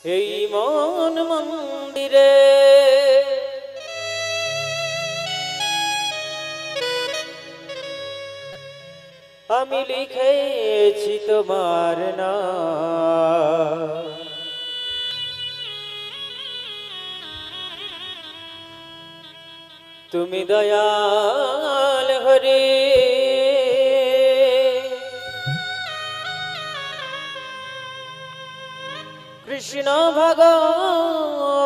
এই মন মন্দিরে আমি লিখেছি তোমার নাম। তুমি দয়াল হরি কৃষ্ণ ভগবান,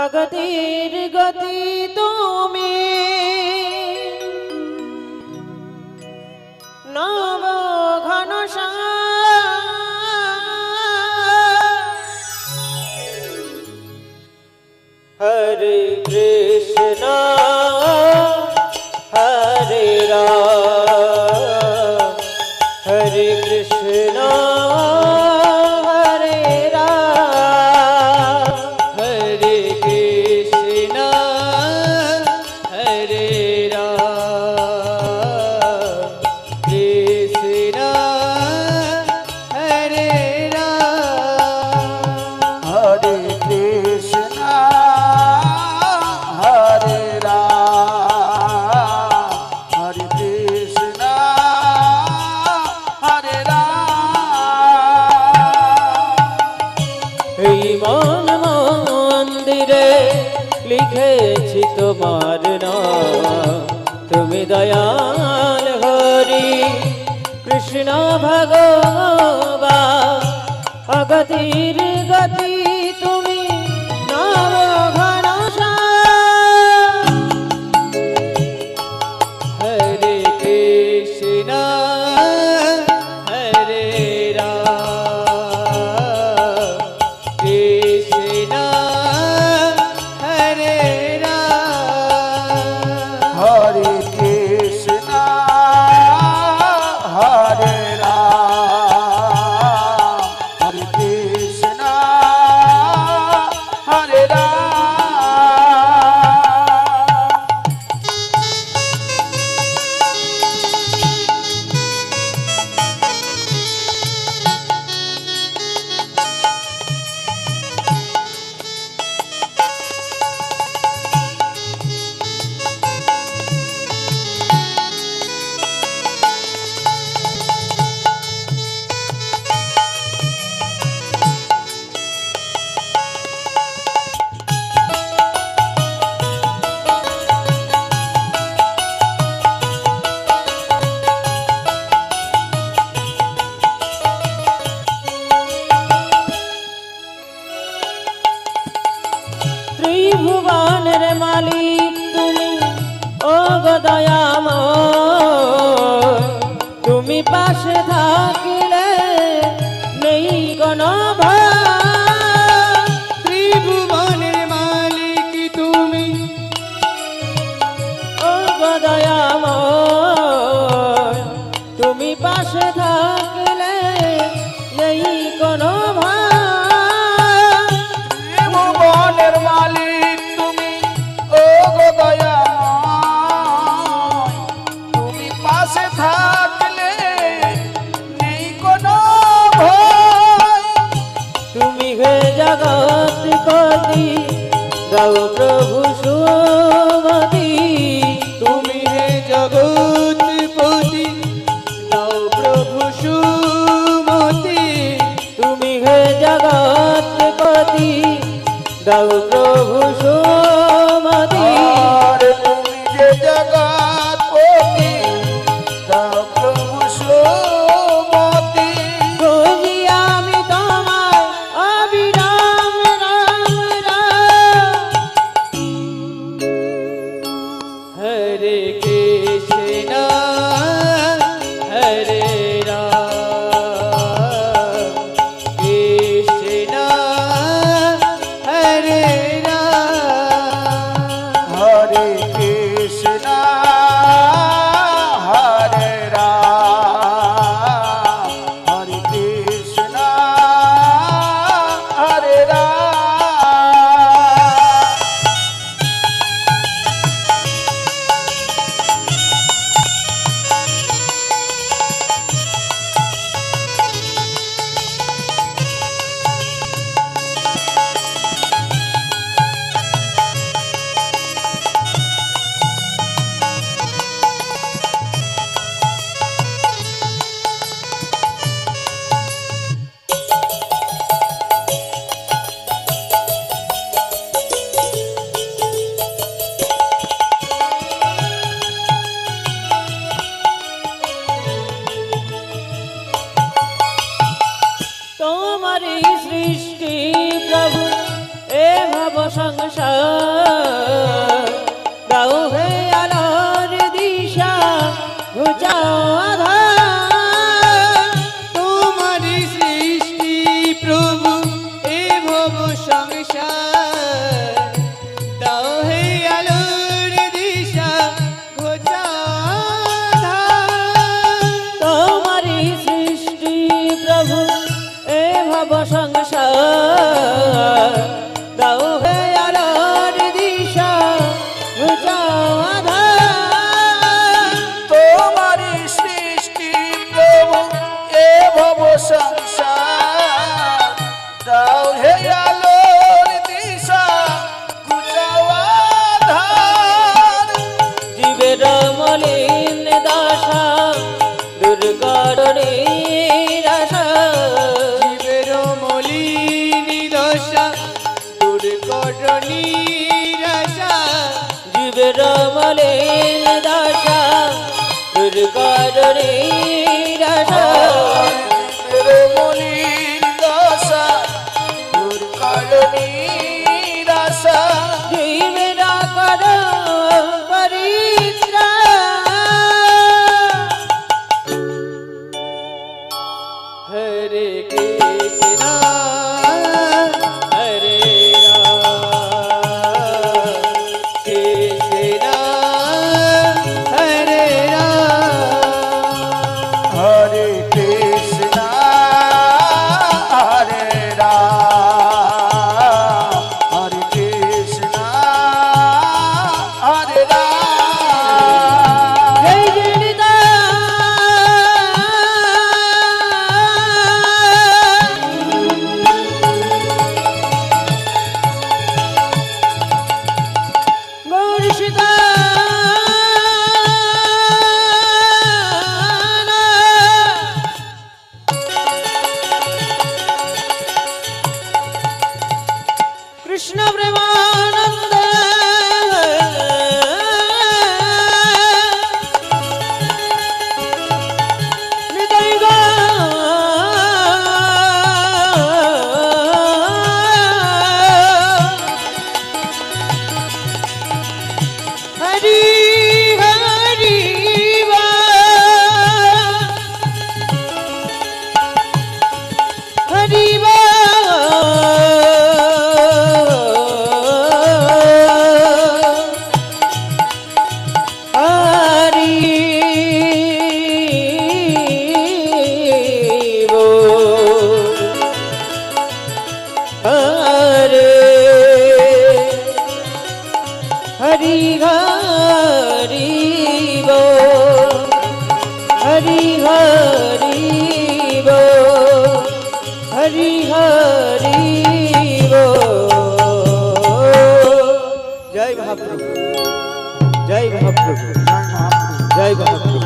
আগতির গতি তুমি, নব ঘনশ্যাম হরে কৃষ্ণ হরে রাম, হরে কৃষ্ণ হরে রাম, হরে কৃষ্ণ হরে রাম, কৃষ্ণ হরে রাম, হরে কৃষ্ণ হরে রাম, হরে কৃষ্ণ হরে রাম। এই মন মন্দিরে লিখেছি তোমার নাম। তুমি দয়াল হরি কৃষ্ণ ভগবান, অগতির গতি তুমি, নব ঘনশ্যাম হরে কৃষ্ণ হরে রাম, কৃষ্ণ হরে রাম, হরে কৃষ্ণ হরে রাম, হরে কৃষ্ণ হরে রাম। ত্রিভুবনের মালিক তুমি, ও গো দয়াময়, তুমি পাশে থাকিলে নেই কোনো ভয়। ত্রিভুবনের মালিক তুমি, ও গো দয়াময়, তুমি পাশে থাকিলে নেই কোনো ভয়। ভুবনের মালিক তুমি, ও গো দয়াময়, তুমি পাশে থাকলে নেই কোনো ভয়। তুমি হে জগৎপতি, দাও প্রভু সুমতি। তুমি হে জগৎপতি, দাও প্রভু সুমতি, তুমি হে জগৎপতি, দাও প্রভু সুমতি। আর তুমি যে জগৎপতি, দাও প্রভু সুমতি। খুঁজি আমি তোমায় অবিরাম রাম রাম। হরে কৃষ্ণ হরে রাম, কৃষ্ণ হরে তোমারই সৃষ্টি প্রভু এ ভব সংসার দাও হে আলোর দিশা ঘুচাও আধার তোমারি সৃষ্টি প্রভু এ ভব সংসার দাও হে আলোর দিশা ঘোচাধার তোমারই সৃষ্টি প্রভু এ ভব সংসার দাও হে আলোর দিশা ঘুচাও আধার তোমারি সৃষ্টি প্রভু এ ভব সংসার দাও হে আলোর দিশা ঘুচাও আধার জীবের মলিন দশা দূর করো নিরাশা জীবের মলিনী দশা দূর কর নিরাশা জীবের মলিন দশা দূর করো নিরাশা মলিন দশা দূর করো নিরাশা জীবের করো পরিত্রাণ হরে কৃষ্ণ হরে রাম কৃষ্ণ হরে রাম হরে কৃষ্ণ হরে রাম হরে কৃষ্ণ হরে রাম জয় জনিতা গৌরীসীতা কৃষ্ণ প্রেমানন্দ হৃদয় হরি হরি হরি হরি হরি বল হরি হরি বল হরি হরি বল জয় মহাপ্রভু জয় মহাপ্রভু জয় মহাপ্রভু